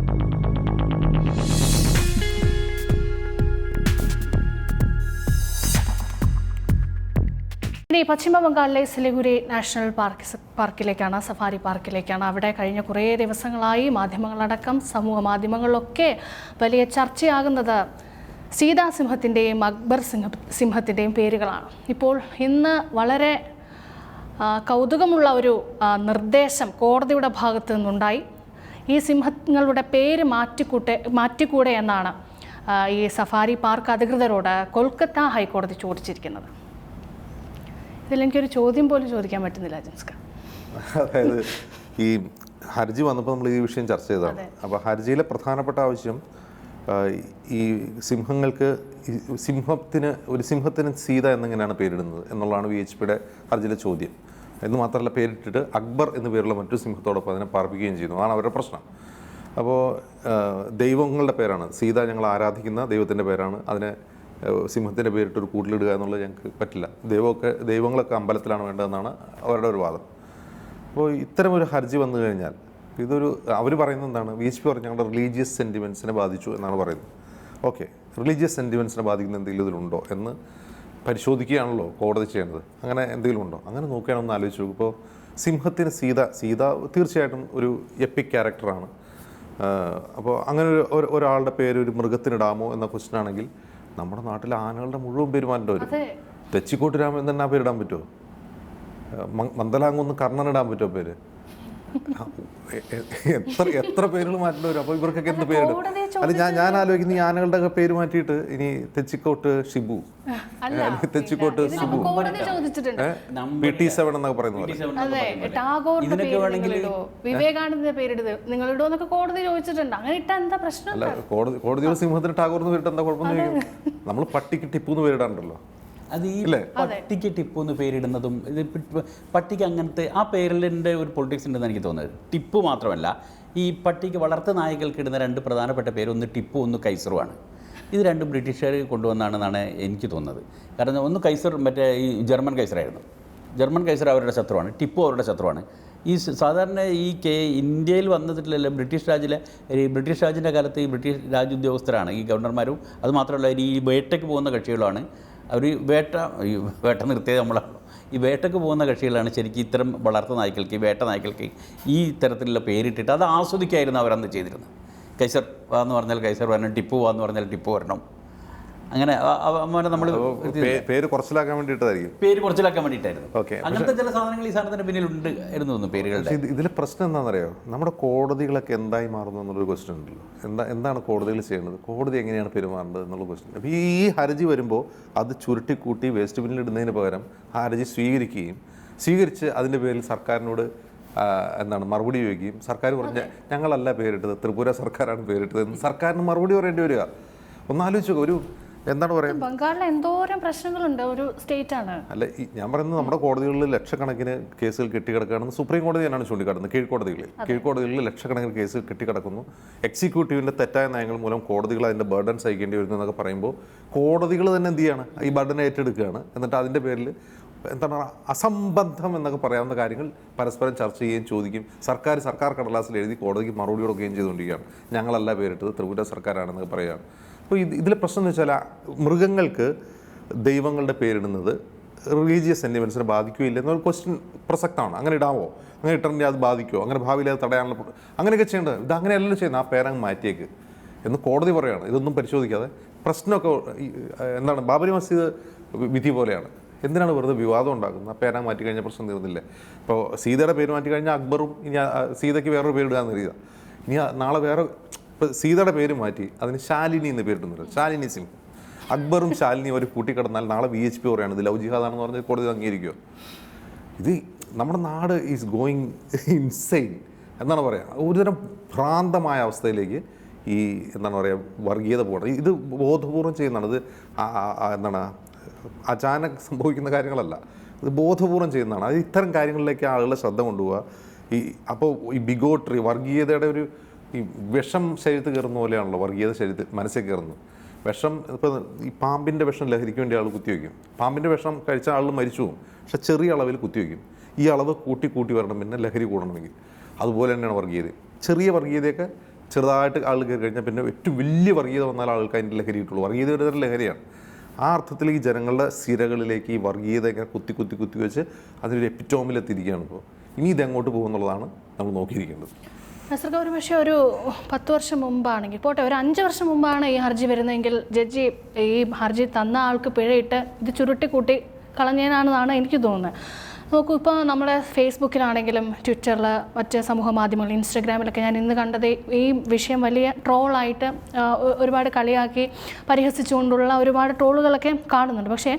ഇനി പശ്ചിമ ബംഗാളിലെ Siliguri national പാർക്കിലേക്കാണ്, safari പാർക്കിലേക്കാണ്. അവിടെ കഴിഞ്ഞ കുറേ ദിവസങ്ങളായി മാധ്യമങ്ങളടക്കം സമൂഹ മാധ്യമങ്ങളിലൊക്കെ വലിയ ചർച്ചയാകുന്നത് സീതാ സിംഹത്തിൻ്റെയും അക്ബർ സിംഹത്തിൻ്റെയും പേരുകളാണ്. ഇപ്പോൾ ഇന്ന് വളരെ കൗതുകമുള്ള ഒരു നിർദ്ദേശം കോടതിയുടെ ഭാഗത്തു നിന്നുണ്ടായി. ഈ സിംഹങ്ങളുടെ പേര് മാറ്റിക്കൂടെ എന്നാണ് ഈ സഫാരി പാർക്ക് അധികൃതരോട് കൊൽക്കത്ത ഹൈക്കോടതി ചോദിച്ചിരിക്കുന്നത്. ഇതിലെനിക്കൊരു ചോദ്യം പോലും ചോദിക്കാൻ പറ്റുന്നില്ല ജൻസ്ക. അതായത് ഈ ഹർജി വന്നപ്പോൾ നമ്മൾ ഈ വിഷയം ചർച്ച ചെയ്തതാണ്. അപ്പോൾ ഹർജിയിലെ പ്രധാനപ്പെട്ട ആവശ്യം ഈ സിംഹങ്ങൾക്ക് ഒരു സിംഹത്തിന് സീത എന്നെങ്ങനെയാണ് പേരിടുന്നത് എന്നുള്ളതാണ് VHPയുടെ ഹർജിയിലെ ചോദ്യം. എന്ന് മാത്രമല്ല, പേരിട്ടിട്ട് അക്ബർ എന്ന പേരുള്ള മറ്റൊരു സിംഹത്തോടൊപ്പം അതിനെ പാർപ്പിക്കുകയും ചെയ്യുന്നു. അതാണ് അവരുടെ പ്രശ്നം. അപ്പോൾ ദൈവങ്ങളുടെ പേരാണ് സീത, ഞങ്ങൾ ആരാധിക്കുന്ന ദൈവത്തിൻ്റെ പേരാണ്, അതിനെ സിംഹത്തിൻ്റെ പേരിട്ടൊരു കൂട്ടിലിടുക എന്നുള്ളത് ഞങ്ങൾക്ക് പറ്റില്ല. ദൈവങ്ങളൊക്കെ അമ്പലത്തിലാണ് വേണ്ടതെന്നാണ് അവരുടെ ഒരു വാദം. അപ്പോൾ ഇത്തരം ഒരു ഹർജി വന്നു കഴിഞ്ഞാൽ അവർ പറയുന്നത് എന്താണ്? VHP പറഞ്ഞ് ഞങ്ങളുടെ റിലീജിയസ് സെൻറ്റിമെൻറ്റ്സിനെ ബാധിച്ചു എന്നാണ് പറയുന്നത്. ഓക്കെ, റിലീജിയസ് സെൻറ്റിമെൻറ്റ്സിനെ ബാധിക്കുന്ന എന്തെങ്കിലും ഇതിലുണ്ടോ എന്ന് പരിശോധിക്കുകയാണല്ലോ കോടതി ചെയ്യേണ്ടത്. അങ്ങനെ എന്തെങ്കിലും ഉണ്ടോ? അങ്ങനെ നോക്കുകയാണെന്ന് ആലോചിച്ചു നോക്കും. ഇപ്പോൾ സിംഹത്തിന് സീത തീർച്ചയായിട്ടും ഒരു എപ്പിക് ക്യാരക്ടറാണ്. അപ്പോൾ അങ്ങനെ ഒരാളുടെ പേര് ഒരു മൃഗത്തിനിടാമോ എന്ന ക്വസ്റ്റ്യൻ ആണെങ്കിൽ നമ്മുടെ നാട്ടിലെ ആനകളുടെ മുഴുവൻ പേര് മാറ്റേണ്ടി വരും. തെച്ചിക്കോട്ട് രാമൻ തന്നെ ആ പേരിടാൻ പറ്റുമോ? മന്ദലാങ്ങൊന്ന് കർണനിടാൻ പറ്റുമോ പേര്? എത്ര പേരുകൾ മാറ്റേണ്ടി വരും. അപ്പോൾ ഇവർക്കൊക്കെ എന്ത് പേരിടും? അത് ഞാൻ ആലോചിക്കുന്ന ഈ ആനകളുടെ പേര് മാറ്റിയിട്ട് ഇനി തെച്ചിക്കോട്ട് ഷിബു, തെച്ചിക്കോട്ട് ഷിബു, PT7 എന്നൊക്കെ പറയുന്നത് വിവേകാനന്ദ പേരിടുന്നത് നിങ്ങളിടോന്നൊക്കെ കോടതി ചോദിച്ചിട്ടുണ്ട്. അങ്ങനെ ഇട്ടാ എന്താ പ്രശ്നം? അല്ല, കോടതിയുടെ സിംഹത്തിന് ടാഗോർ എന്ന് പേരിട്ട് എന്താ കുഴപ്പമൊന്നും? നമ്മൾ പട്ടിക്ക് ടിപ്പു എന്ന് പേരിടാറുണ്ടല്ലോ. അത് ഈ പട്ടിക്ക് ടിപ്പു എന്ന് പേരിടുന്നതും പട്ടിക്ക് അങ്ങനത്തെ ആ പേരിൻ്റെ ഒരു പൊളിറ്റിക്സ് ഉണ്ടെന്ന് എനിക്ക് തോന്നുന്നത്. ടിപ്പു മാത്രമല്ല, ഈ പട്ടിക്ക് വളർത്തു നായകൾക്ക് ഇടുന്ന രണ്ട് പ്രധാനപ്പെട്ട പേര്, ഒന്ന് ടിപ്പു, ഒന്ന് കൈസറുമാണ്. ഇത് രണ്ടും ബ്രിട്ടീഷുകാർ കൊണ്ടുവന്നാണെന്നാണ് എനിക്ക് തോന്നുന്നത്. കാരണം ഒന്ന് കൈസർ മറ്റേ ഈ ജർമ്മൻ കൈസറായിരുന്നു. ജർമ്മൻ കൈസർ അവരുടെ ശത്രുവാണ്, ടിപ്പു അവരുടെ ശത്രുവാണ്. ഈ സാധാരണ ഈ ഇന്ത്യയിൽ വന്നിട്ടില്ല, ബ്രിട്ടീഷ് രാജിൻ്റെ കാലത്ത് ഈ ബ്രിട്ടീഷ് രാജുദ്യോഗസ്ഥരാണ് ഈ ഗവർണർമാരും. അതുമാത്രമല്ല, ഈ വേട്ടയ്ക്ക് പോകുന്ന കക്ഷികളാണ് അവർ. വേട്ട നിർത്തിയത് നമ്മളാണ്. ഈ വേട്ടയ്ക്ക് പോകുന്ന കക്ഷികളാണ് ശരിക്കും ഇത്തരം വളർത്തു നായ്ക്കൾക്ക്, വേട്ട നായ്ക്കൾക്ക് ഈ തരത്തിലുള്ള പേരിട്ടിട്ട് അത് ആസ്വദിക്കായിരുന്നു അവരന്ന് ചെയ്തിരുന്നത്. കൈസർ എന്ന് പറഞ്ഞാൽ കൈസർ വരണം, ടിപ്പു എന്ന് പറഞ്ഞാൽ ടിപ്പു വരണം. അങ്ങനെ നമ്മൾ പേര് കുറച്ചിലാക്കാൻ വേണ്ടിയിട്ടായിരിക്കും, ഓക്കെ. അങ്ങനത്തെ ചില സാധനങ്ങൾ ഈ സാധനത്തിന് പിന്നിലുണ്ട് എന്ന് തോന്നുന്നു പേരുകളുടെ. ഇതിലെ പ്രശ്നം എന്താണെന്നറിയോ? നമ്മുടെ കോടതികളൊക്കെ എന്തായി മാറുന്നു എന്നുള്ളൊരു ക്വസ്റ്റ്യൻ ഉണ്ടല്ലോ. എന്താണ് കോടതികൾ ചെയ്യേണ്ടത്, കോടതി എങ്ങനെയാണ് പെരുമാറേണ്ടത് എന്നുള്ള ക്വസ്റ്റ്യൻ. അപ്പോൾ ഈ ഹർജി വരുമ്പോൾ അത് ചുരുട്ടിക്കൂട്ടി വേസ്റ്റ് ബിന്നിൽ ഇടുന്നതിന് പകരം ഹർജി സ്വീകരിച്ച് അതിൻ്റെ പേരിൽ സർക്കാരിനോട് മറുപടി ചോദിക്കുകയും സർക്കാർ പറഞ്ഞ ഞങ്ങളല്ല പേരിട്ടത്, ത്രിപുര സർക്കാരാണ് പേരിട്ടത് എന്ന് സർക്കാരിന് മറുപടി പറയേണ്ടി വരിക. ഒന്നാലോചിച്ചോ, ഒരു എന്താണ് പറയുക, ബംഗാളിൽ എന്തോരം പ്രശ്നങ്ങളുണ്ട്, ഒരു സ്റ്റേറ്റ് ആണ്. അല്ല, ഞാൻ പറയുന്നത് നമ്മുടെ കോടതികളിൽ ലക്ഷക്കണക്കിന് കേസുകൾ കെട്ടിക്കിടക്കുകയാണെന്ന് സുപ്രീം കോടതി തന്നെയാണ് ചൂണ്ടിക്കാട്ടുന്നത്. കീഴ്ക്കോടതികളിൽ ലക്ഷക്കണക്കിന് കേസ് കെട്ടിക്കിടക്കുന്നു. എക്സിക്യൂട്ടീവിൻ്റെ തെറ്റായ നയങ്ങൾ മൂലം കോടതികൾ അതിൻ്റെ ബർഡൻ സഹിക്കേണ്ടി വരുന്നു എന്നൊക്കെ പറയുമ്പോൾ കോടതികൾ തന്നെ എന്ത് ചെയ്യാണ്? ഈ ബർഡൻ ഏറ്റെടുക്കുകയാണ്. എന്നിട്ട് അതിൻ്റെ പേരിൽ അസംബന്ധം എന്നൊക്കെ പറയാവുന്ന കാര്യങ്ങൾ പരസ്പരം ചർച്ച ചെയ്യുകയും ചോദിക്കും. സർക്കാർ കടലാസിൽ എഴുതി കോടതിക്ക് മറുപടി കൊടുക്കുകയും ചെയ്തുകൊണ്ടിരിക്കുകയാണ്. ഞങ്ങളല്ല പേരിട്ടത്, ത്രിപുര സർക്കാരാണെന്നൊക്കെ പറയുകയാണ്. അപ്പോൾ ഇതിലെ പ്രശ്നം എന്ന് വെച്ചാൽ മൃഗങ്ങൾക്ക് ദൈവങ്ങളുടെ പേരിടുന്നത് റിലീജിയസ് സെൻറ്റിമെൻറ്റ്സിനെ ബാധിക്കുകയില്ല എന്നൊരു ക്വസ്റ്റ്യൻ പ്രസക്തമാണ്. അങ്ങനെ ഇടാമോ? അങ്ങനെ ഇട്ടിട്ടുണ്ടെങ്കിൽ അത് ബാധിക്കുമോ? അങ്ങനെ ഭാവിയിൽ അത് തടയാനുള്ള അങ്ങനെയൊക്കെ ചെയ്യേണ്ടത്. ഇത് അങ്ങനെയല്ലല്ലോ ചെയ്യുന്നത്. ആ പേരങ്ങ് മാറ്റിയേക്ക് എന്ന് കോടതി പറയുകയാണ്. ഇതൊന്നും പരിശോധിക്കാതെ പ്രശ്നമൊക്കെ ബാബരി മസ്ജിദ് വിധി പോലെയാണ്. എന്തിനാണ് വെറുതെ വിവാദം ഉണ്ടാക്കുന്നത്? ആ പേരങ്ങ് മാറ്റി കഴിഞ്ഞാൽ പ്രശ്നം തീർന്നില്ലേ? ഇപ്പോൾ സീതയുടെ പേര് മാറ്റി കഴിഞ്ഞാൽ അക്ബറും ഇനി സീതയ്ക്ക് വേറൊരു പേരിടുകയെന്ന് കരുതുക. ഇനി നാളെ വേറെ ഇപ്പോൾ സീതയുടെ പേര് മാറ്റി അതിന് ശാലിനി എന്ന് പേരിടുന്നുണ്ട്, ശാലിനി സിംഗ്. അക്ബറും ശാലിനിയും അവർ കൂട്ടിക്കിടന്നാൽ നാളെ VHP പറയാണ് ഇത് ലവ് ജിഹാദാണെന്ന് പറഞ്ഞ് കോടതി അംഗീകരിക്കുമോ? ഇത് നമ്മുടെ നാട് ഈസ് ഗോയിങ് ഇൻസെയിൻ എന്നാണ് പറയുക. ഒരുതരം ഭ്രാന്തമായ അവസ്ഥയിലേക്ക് ഈ വർഗീയത പോകണം. ഇത് ബോധപൂർവം ചെയ്യുന്നതാണ്. ഇത് അചാനക് സംഭവിക്കുന്ന കാര്യങ്ങളല്ല, ഇത് ബോധപൂർവം ചെയ്യുന്നതാണ്. അത് ഇത്തരം കാര്യങ്ങളിലേക്ക് ആളുകളെ ശ്രദ്ധ കൊണ്ടുപോവുക. അപ്പോൾ ഈ ബിഗോട്രി, വർഗീയതയുടെ ഒരു ഈ വിഷം ശരീരത്തിൽ കയറുന്ന പോലെയാണല്ലോ വർഗീയത ശരീരത്തിൽ മനസ്സിൽ കയറുന്നത്. വിഷം ഇപ്പോൾ ഈ പാമ്പിൻ്റെ വിഷം ലഹരിക്ക് വേണ്ടി ആൾ കുത്തിവെക്കും. പാമ്പിൻ്റെ വിഷം കഴിച്ച ആൾ മരിച്ചു പോകും, പക്ഷെ ചെറിയ അളവിൽ കുത്തിവെക്കും. ഈ അളവ് കൂട്ടി വരണം, പിന്നെ ലഹരി കൂടണമെങ്കിൽ. അതുപോലെ തന്നെയാണ് വർഗീയത. ചെറിയ വർഗീയതയൊക്കെ ചെറുതായിട്ട് ആൾ കയറി കഴിഞ്ഞാൽ പിന്നെ ഏറ്റവും വലിയ വർഗീയത വന്നാൽ ആൾക്ക് അതിൻ്റെ ലഹരി കിട്ടുള്ളൂ. വർഗീയത ഒരു തരം ലഹരിയാണ്. ആ അർത്ഥത്തിൽ ഈ ജനങ്ങളുടെ സിരകളിലേക്ക് ഈ വർഗീയത ഇങ്ങനെ കുത്തി വെച്ച് അതിനൊരു എപ്പിറ്റോമിലെത്തിയിരിക്കുകയാണ്. ഇപ്പോൾ ഇനി ഇതെങ്ങോട്ട് പോകുമെന്നുള്ളതാണ് നമ്മൾ നോക്കിയിരിക്കേണ്ടത്. നസർക്ക് ഒരു പക്ഷേ ഒരു 10 വർഷം മുമ്പാണെങ്കിൽ പോട്ടെ, ഒരു 5 വർഷം മുമ്പാണ് ഈ ഹർജി വരുന്നതെങ്കിൽ ജഡ്ജി ഈ ഹർജി തന്ന ആൾക്ക് പിഴയിട്ട് ഇത് ചുരുട്ടിക്കൂട്ടി കളഞ്ഞേനാണെന്നാണ് എനിക്ക് തോന്നുന്നത്. നോക്കൂ, ഇപ്പോൾ നമ്മുടെ ഫേസ്ബുക്കിലാണെങ്കിലും ട്വിറ്ററിൽ, മറ്റ് സമൂഹ മാധ്യമങ്ങൾ, ഇൻസ്റ്റഗ്രാമിലൊക്കെ ഞാൻ ഇന്ന് കണ്ടത് ഈ വിഷയം വലിയ ട്രോളായിട്ട് ഒരുപാട് കളിയാക്കി പരിഹസിച്ചുകൊണ്ടുള്ള ഒരുപാട് ട്രോളുകളൊക്കെ കാണുന്നുണ്ട്. പക്ഷേ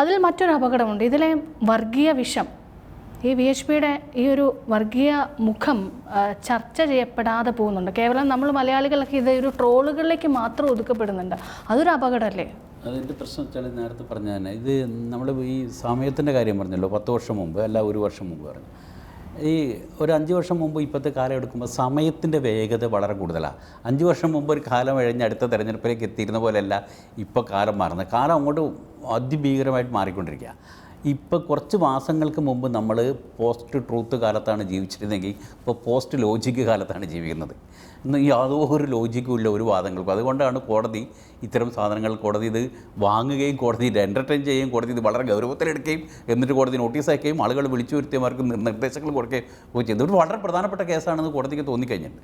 അതിൽ മറ്റൊരു അപകടമുണ്ട്. ഇതിലെ വർഗീയ വിഷം, ഈ VHPയുടെ ഈ ഒരു വർഗീയ മുഖം ചർച്ച ചെയ്യപ്പെടാതെ പോകുന്നുണ്ട്. കേവലം നമ്മൾ മലയാളികളൊക്കെ ഇത് ഒരു ട്രോളുകളിലേക്ക് മാത്രം ഒതുക്കപ്പെടുന്നുണ്ട്. അതൊരു അപകടമല്ലേ? അതിൻ്റെ പ്രശ്നം വെച്ചാൽ നേരത്തെ പറഞ്ഞ തന്നെ ഇത് നമ്മൾ ഈ സമയത്തിൻ്റെ കാര്യം പറഞ്ഞല്ലോ, 10 വർഷം മുമ്പ് അല്ല 1 വർഷം മുമ്പ് പറഞ്ഞു. ഈ ഒരു 5 വർഷം മുമ്പ് ഇപ്പോഴത്തെ കാലം എടുക്കുമ്പോൾ സമയത്തിൻ്റെ വേഗത വളരെ കൂടുതലാണ്. 5 വർഷം മുമ്പ് ഒരു കാലം കഴിഞ്ഞ് അടുത്ത തെരഞ്ഞെടുപ്പിലേക്ക് എത്തിയിരുന്ന പോലെയല്ല ഇപ്പോൾ കാലം മാറുന്നത്. കാലം അങ്ങോട്ട് അതിഭീകരമായിട്ട് മാറിക്കൊണ്ടിരിക്കുക. ഇപ്പോൾ കുറച്ച് മാസങ്ങൾക്ക് മുമ്പ് നമ്മൾ പോസ്റ്റ് ട്രൂത്ത് കാലത്താണ് ജീവിച്ചിരുന്നെങ്കിൽ ഇപ്പോൾ പോസ്റ്റ് ലോജിക്ക് കാലത്താണ് ജീവിക്കുന്നത്. ഇന്ന് യാതൊരു ലോജിക്കും ഇല്ല ഒരു വാദങ്ങൾക്കും. അതുകൊണ്ടാണ് കോടതി ഇത്തരം സാധനങ്ങൾ കോടതി ഇത് വാങ്ങുകയും കോടതി ഇത് എൻ്റർടൈൻ ചെയ്യുകയും കോടതി ഇത് വളരെ ഗൗരവത്തിലെടുക്കുകയും എന്നിട്ട് കോടതി നോട്ടീസ് അയക്കുകയും ആളുകൾ വിളിച്ചു വരുത്തിയവർക്ക് നിർദ്ദേശങ്ങൾ കൊടുക്കുകയും ചെയ്തു. ഇതൊരു വളരെ പ്രധാനപ്പെട്ട കേസാണെന്ന് കോടതിക്ക് തോന്നിക്കഴിഞ്ഞിട്ടുണ്ട്.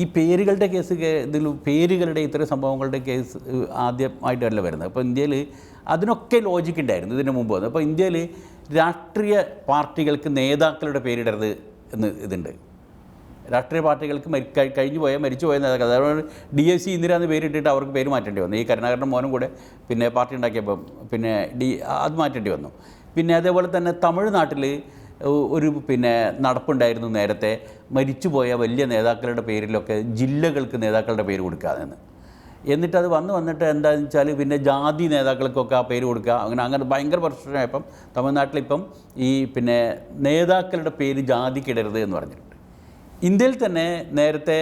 ഈ പേരുകളുടെ കേസ് ഇതിൽ പേരുകളുടെ ഇത്തരം സംഭവങ്ങളുടെ കേസ് ആദ്യമായിട്ടല്ല വരുന്നത്. അപ്പോൾ ഇന്ത്യയിൽ അതിനൊക്കെ ലോജിക്ക് ഉണ്ടായിരുന്നു ഇതിന് മുമ്പ് വന്നത്. അപ്പോൾ ഇന്ത്യയിൽ രാഷ്ട്രീയ പാർട്ടികൾക്ക് നേതാക്കളുടെ പേരിടരുത് എന്ന് ഇതുണ്ട്. രാഷ്ട്രീയ പാർട്ടികൾക്ക് മരിച്ചു പോയ നേതാക്കൾ, അതായത് DSC ഇന്ദിര എന്ന് പേരിട്ടിട്ട് അവർക്ക് പേര് മാറ്റേണ്ടി വന്നു. ഈ കരുണാകരൻ്റെ മോനും കൂടെ പിന്നെ പാർട്ടി ഉണ്ടാക്കിയപ്പം പിന്നെ അത് മാറ്റേണ്ടി വന്നു. പിന്നെ അതേപോലെ തന്നെ തമിഴ്നാട്ടിൽ ഒരു പിന്നെ നടപ്പുണ്ടായിരുന്നു നേരത്തെ, മരിച്ചുപോയ വലിയ നേതാക്കളുടെ പേരിലൊക്കെ ജില്ലകൾക്ക് നേതാക്കളുടെ പേര് കൊടുക്കാതെന്ന്. എന്നിട്ടത് വന്നിട്ട് എന്താണെന്ന് വെച്ചാൽ പിന്നെ ജാതി നേതാക്കൾക്കൊക്കെ ആ പേര് കൊടുക്കുക. അങ്ങനെ ഭയങ്കര പ്രശ്നമായപ്പം തമിഴ്നാട്ടിലിപ്പം ഈ പിന്നെ നേതാക്കളുടെ പേര് ജാതിക്കിടരുത് എന്ന് പറഞ്ഞിട്ടുണ്ട്. ഇന്ത്യയിൽ തന്നെ നേരത്തെ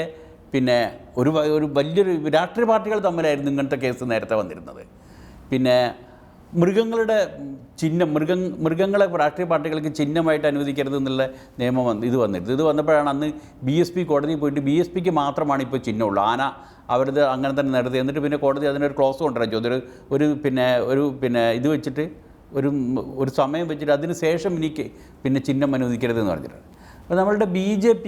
പിന്നെ ഒരു വലിയൊരു രാഷ്ട്രീയ പാർട്ടികൾ തമ്മിലായിരുന്നു ഇങ്ങനത്തെ കേസ് നേരത്തെ വന്നിരുന്നത്. പിന്നെ മൃഗങ്ങളുടെ ചിഹ്നം, മൃഗങ്ങളെ രാഷ്ട്രീയ പാർട്ടികൾക്ക് ചിഹ്നമായിട്ട് അനുവദിക്കരുത് എന്നുള്ള നിയമം ഇത് വന്നപ്പോഴാണ് അന്ന് BSP കോടതിയിൽ പോയിട്ട് BSPക്ക് മാത്രമാണ് ഇപ്പോൾ ചിഹ്നമുള്ളൂ. ആന അവരത് അങ്ങനെ തന്നെ നടത്തി. എന്നിട്ട് പിന്നെ കോടതി അതിനൊരു ക്ലോസ് കൊണ്ടുവരാൻ ഒരു ഇത് വെച്ചിട്ട് ഒരു സമയം വെച്ചിട്ട് അതിന് ശേഷം എനിക്ക് പിന്നെ ചിഹ്നം അനുവദിക്കരുതെന്ന് പറഞ്ഞിട്ടുണ്ട്. അപ്പോൾ നമ്മളുടെ BJP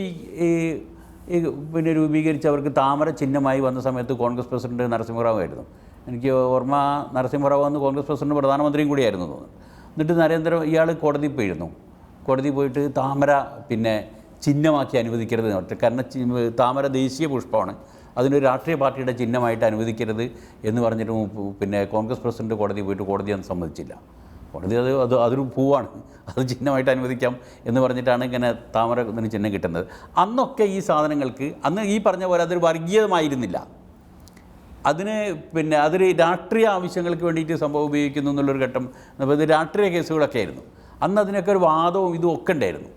പിന്നെ രൂപീകരിച്ചവർക്ക് താമര ചിഹ്നമായി വന്ന സമയത്ത് കോൺഗ്രസ് പ്രസിഡന്റ് നരസിംഹറാവു ആയിരുന്നു. എനിക്ക് ഓർമ്മ, നരസിംഹറാവു അന്ന് കോൺഗ്രസ് പ്രസിഡന്റ് പ്രധാനമന്ത്രിയും കൂടിയായിരുന്നു തോന്നുന്നു. എന്നിട്ട് ഇയാൾ കോടതിയിൽ പോയിരുന്നു. കോടതിയിൽ പോയിട്ട് താമര പിന്നെ ചിഹ്നമാക്കി അനുവദിക്കരുത് എന്ന് പറഞ്ഞു. കാരണം താമര ദേശീയ പുഷ്പമാണ്, അതിനൊരു രാഷ്ട്രീയ പാർട്ടിയുടെ ചിഹ്നമായിട്ട് അനുവദിക്കരുത് എന്ന് പറഞ്ഞിട്ട് പിന്നെ കോൺഗ്രസ് പ്രസിഡന്റ് കോടതിയിൽ പോയിട്ട് കോടതി അന്ന് സമ്മതിച്ചില്ല. കോടതി അതൊരു പൂവാണ്, അത് ചിഹ്നമായിട്ട് അനുവദിക്കാം എന്ന് പറഞ്ഞിട്ടാണ് ഇങ്ങനെ താമര ഇതിന് ചിഹ്നം കിട്ടുന്നത്. അന്നൊക്കെ ഈ സാധനങ്ങൾക്ക് അന്ന് ഈ പറഞ്ഞ പോലെ അതൊരു വർഗീയമായിരുന്നില്ല. അതിന് പിന്നെ അതൊരു രാഷ്ട്രീയ ആവശ്യങ്ങൾക്ക് വേണ്ടിയിട്ട് സംഭവം ഉപയോഗിക്കുന്നു എന്നുള്ളൊരു ഘട്ടം. അപ്പോൾ ഇത് രാഷ്ട്രീയ കേസുകളൊക്കെ ആയിരുന്നു അന്ന്. അതിനൊക്കെ ഒരു വാദവും ഇതും ഒക്കെ ഉണ്ടായിരുന്നു.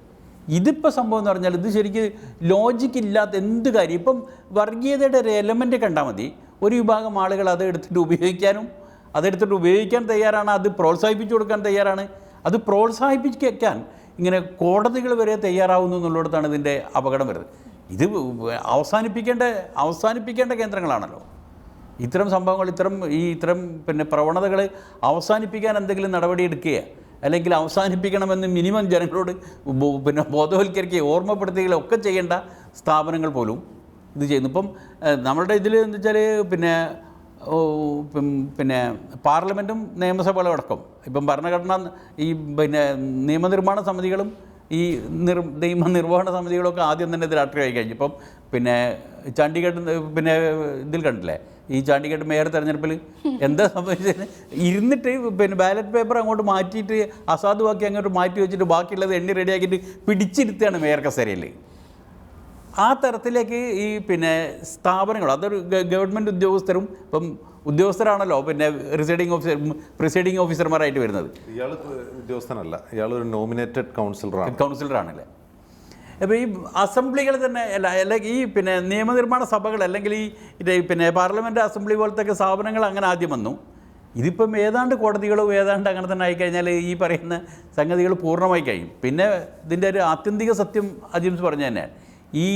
ഇതിപ്പോൾ സംഭവം എന്ന് പറഞ്ഞാൽ ഇത് ശരിക്കും ലോജിക്കില്ലാത്ത എന്ത് കാര്യം. ഇപ്പം വർഗീയതയുടെ ഒരു എലമെൻറ്റ് കണ്ടാൽ മതി, ഒരു വിഭാഗം ആളുകൾ അത് എടുത്തിട്ട് ഉപയോഗിക്കാൻ തയ്യാറാണ്, അത് പ്രോത്സാഹിപ്പിച്ചു കൊടുക്കാൻ തയ്യാറാണ്. അത് പ്രോത്സാഹിപ്പിക്കാൻ ഇങ്ങനെ കോടതികൾ വരെ തയ്യാറാവുന്നു എന്നുള്ളിടത്താണ് ഇതിൻ്റെ അപകടം വരുന്നത്. ഇത് അവസാനിപ്പിക്കേണ്ട കേന്ദ്രങ്ങളാണല്ലോ ഇത്തരം സംഭവങ്ങൾ. ഇത്തരം പിന്നെ പ്രവണതകൾ അവസാനിപ്പിക്കാൻ എന്തെങ്കിലും നടപടിയെടുക്കുക, അല്ലെങ്കിൽ അവസാനിപ്പിക്കണമെന്ന് മിനിമം ജനങ്ങളോട് പിന്നെ ബോധവൽക്കരിക്കുകയും ഓർമ്മപ്പെടുത്തുകയും ഒക്കെ ചെയ്യേണ്ട സ്ഥാപനങ്ങൾ പോലും ഇത് ചെയ്യുന്നു. ഇപ്പം നമ്മളുടെ ഇതിൽ എന്ന് വെച്ചാൽ പിന്നെ പാർലമെൻറ്റും നിയമസഭകളും അടക്കം ഇപ്പം ഭരണഘടന ഈ പിന്നെ നിയമനിർമ്മാണ സമിതികളും ഈ നിയമനിർവഹണ സമിതികളൊക്കെ ആദ്യം തന്നെ ഇത് രാഷ്ട്രീയമായി കഴിഞ്ഞു. ഇപ്പം പിന്നെ ചണ്ഡീഗഡ് പിന്നെ ഇതിൽ കണ്ടില്ലേ, ഈ ചണ്ഡീഗഡ് മേയർ തെരഞ്ഞെടുപ്പിൽ എന്താ സംഭവിച്ചത്? ഇരുന്നിട്ട് പിന്നെ ബാലറ്റ് പേപ്പർ അങ്ങോട്ട് മാറ്റിയിട്ട് അസാധുവാക്കി അങ്ങോട്ട് മാറ്റി വെച്ചിട്ട് ബാക്കിയുള്ളത് എണ്ണി റെഡിയാക്കിയിട്ട് പിടിച്ചിരുത്തുകയാണ് മേയർ കസേരയിൽ. ആ തരത്തിലേക്ക് ഈ പിന്നെ സ്ഥാപനങ്ങൾ, അതൊരു ഗവൺമെൻറ് ഉദ്യോഗസ്ഥരും ഇപ്പം ഉദ്യോഗസ്ഥരാണല്ലോ പിന്നെ പ്രിസൈഡിങ് ഓഫീസർമാരായിട്ട് വരുന്നത്. ഇയാൾ ഉദ്യോഗസ്ഥനല്ല, ഇയാളൊരു നോമിനേറ്റഡ് കൗൺസിലറാണല്ലേ. അപ്പോൾ ഈ അസംബ്ലികൾ തന്നെ അല്ലെങ്കിൽ ഈ പിന്നെ നിയമനിർമ്മാണ സഭകൾ അല്ലെങ്കിൽ ഈ പിന്നെ പാർലമെൻറ്റ് അസംബ്ലി പോലത്തെ സ്ഥാപനങ്ങൾ അങ്ങനെ ആദ്യം വന്നു. ഇതിപ്പം ഏതാണ്ട് കോടതികളും ഏതാണ്ട് അങ്ങനെ തന്നെ ആയിക്കഴിഞ്ഞാൽ ഈ പറയുന്ന സംഗതികൾ പൂർണ്ണമായി കഴിയും. പിന്നെ ഇതിൻ്റെ ഒരു ആത്യന്തിക സത്യം അജിംസ് പറഞ്ഞ തന്നെയാണ്, ഈ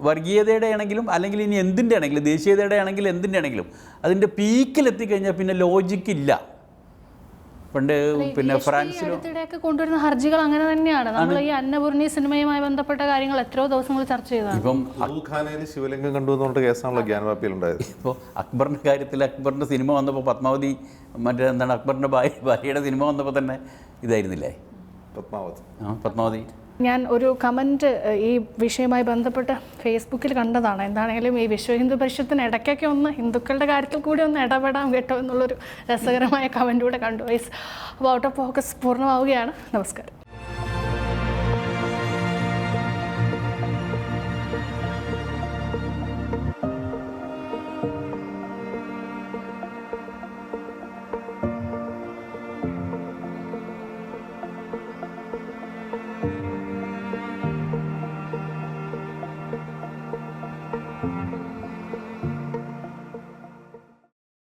വർഗീയതയുടെ ആണെങ്കിലും അല്ലെങ്കിൽ ഇനി എന്തിൻ്റെ ആണെങ്കിലും ദേശീയതയുടെ ആണെങ്കിലും എന്തിൻ്റെ ആണെങ്കിലും അതിൻ്റെ പീക്കിലെത്തിക്കഴിഞ്ഞാൽ പിന്നെ ലോജിക്കില്ല. പണ്ട് പിന്നെ ഫ്രാൻസിലോ അടുത്തിടെയൊക്കെ കൊണ്ടുവരുന്ന ഹർജികൾ അങ്ങനെ തന്നെയാണ്. നമ്മൾ ഈ അന്നപൂർണി സിനിമയുമായി ബന്ധപ്പെട്ട കാര്യങ്ങൾ എത്രയോ ദിവസങ്ങൾ ചർച്ച ചെയ്തതാണ്. ഇപ്പം ഖാനയിൽ ശിവലിംഗം കണ്ടു എന്ന് പറഞ്ഞിട്ട് കേസാണല്ലോ ഗ്യാൻവാപ്പിയിൽ ഉണ്ടായത്. ഇപ്പോൾ അക്ബറിൻ്റെ കാര്യത്തിൽ അക്ബറിൻ്റെ സിനിമ വന്നപ്പോൾ പത്മാവതി മറ്റേ എന്താണ് അക്ബറിൻ്റെ ഭാര്യയുടെ സിനിമ വന്നപ്പോൾ തന്നെ ഇതായിരുന്നില്ലേ പത്മാവതി. ഞാൻ ഒരു കമൻറ്റ് ഈ വിഷയവുമായി ബന്ധപ്പെട്ട് ഫേസ്ബുക്കിൽ കണ്ടതാണ്. എന്താണെങ്കിലും ഈ വിശ്വ ഹിന്ദു പരിഷത്തിന് ഇടയ്ക്കൊക്കെ ഒന്ന് ഹിന്ദുക്കളുടെ കാര്യത്തിൽ കൂടി ഒന്ന് ഇടപെടാൻ കേട്ടോ എന്നുള്ളൊരു രസകരമായ കമൻറ്റ് കൂടെ കണ്ടു. ഔട്ട് ഓഫ് ഫോക്കസ് പൂർണ്ണമാവുകയാണ്. നമസ്കാരം.